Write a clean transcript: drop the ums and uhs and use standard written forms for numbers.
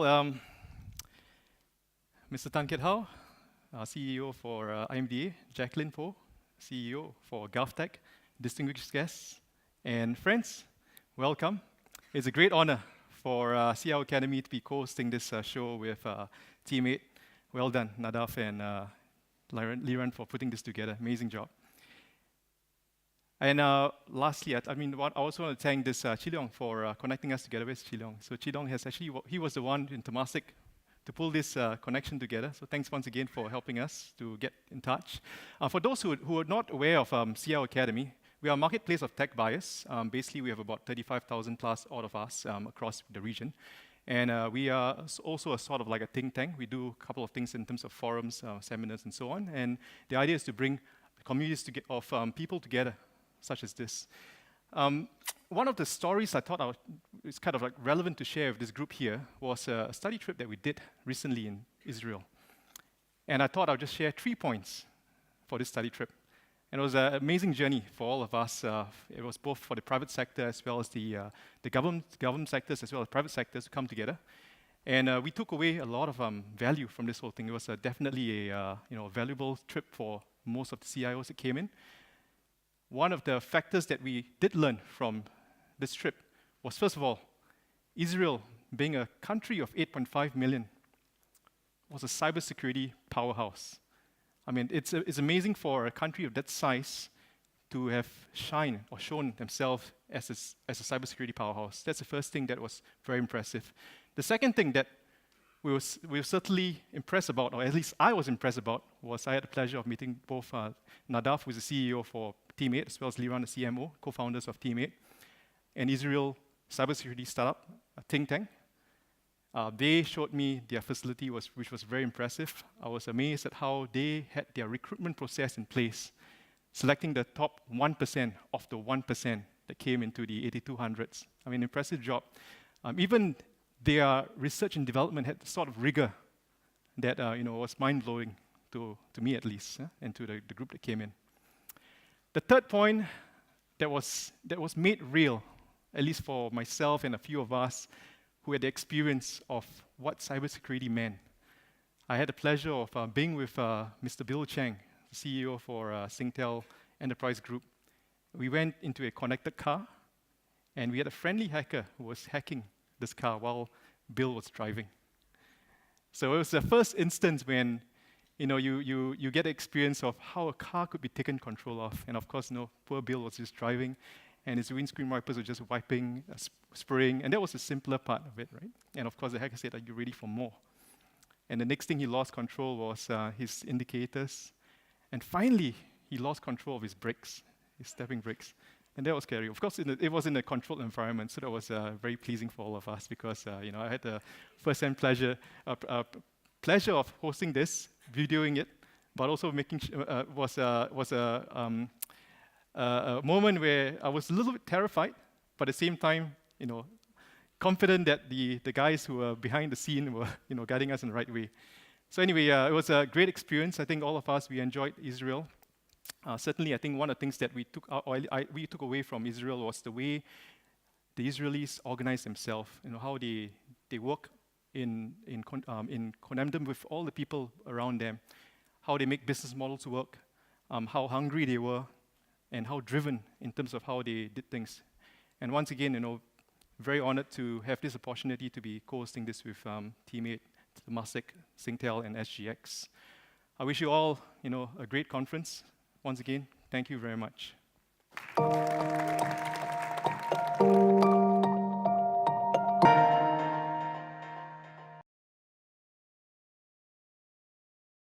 Mr. Tan Kiat Hao, CEO for IMDA, Jacqueline Po, CEO for GovTech, distinguished guests, and friends, welcome. It's a great honor for CIO Academy to be co-hosting this show with Team8. Well done, Nadav and Liran, for putting this together. Amazing job. And lastly, I also want to thank this Chilong for connecting us together with Chilong. So Chilong he was the one in Temasek to pull this connection together. So thanks once again for helping us to get in touch. For those who are not aware of CIO Academy, we are a marketplace of tech buyers. Basically, we have about 35,000 plus out of us across the region. And we are also a sort of like a think tank. We do a couple of things in terms of forums, seminars, and so on. And the idea is to bring communities of people together, such as this. One of the stories I thought is kind of like relevant to share with this group here was a study trip that we did recently in Israel. And I thought I'd just share 3 points for this study trip. And it was an amazing journey for all of us. It was both for the private sector as well as the government sectors as well as private sectors to come together. And we took away a lot of value from this whole thing. It was definitely a valuable trip for most of the CIOs that came in. One of the factors that we did learn from this trip was, first of all, Israel, being a country of 8.5 million, was a cybersecurity powerhouse. I mean, it's amazing for a country of that size to have shown themselves as a cybersecurity powerhouse. That's the first thing that was very impressive. The second thing that we were certainly impressed about, or at least I was impressed about, was I had the pleasure of meeting both Nadav, who is the CEO for Team8, as well as Liran, the CMO, co-founders of Team8, and Israel cybersecurity startup, a think tank. They showed me their facility, which was very impressive. I was amazed at how they had their recruitment process in place, selecting the top 1% of the 1% that came into the 8200s. I mean, impressive job. Even their research and development had the sort of rigor that was mind-blowing to me at least, and to the group that came in. The third point that was made real, at least for myself and a few of us who had the experience of what cybersecurity meant. I had the pleasure of being with Mr. Bill Chang, the CEO for Singtel Enterprise Group. We went into a connected car, and we had a friendly hacker who was hacking this car while Bill was driving. So it was the first instance when you get the experience of how a car could be taken control of. And of course, poor Bill was just driving, and his windscreen wipers were just wiping, spraying, and that was the simpler part of it, right? And of course, the hacker said, "Are you ready for more?" And the next thing he lost control was his indicators. And finally, he lost control of his brakes, his stepping brakes. And that was scary. Of course, it was in a controlled environment, so that was very pleasing for all of us because I had the first-hand pleasure of hosting this, videoing it, but also making was a moment where I was a little bit terrified, but at the same time, confident that the guys who were behind the scene were, guiding us in the right way. So anyway, it was a great experience. I think all of us, we enjoyed Israel. Certainly, I think one of the things that we took away from Israel was the way the Israelis organize themselves. How they work in conundrum with all the people around them, how they make business models work, how hungry they were, and how driven in terms of how they did things. And once again, very honored to have this opportunity to be co-hosting this with Team8, Temasek, Singtel, and SGX. I wish you all, a great conference. Once again, thank you very much.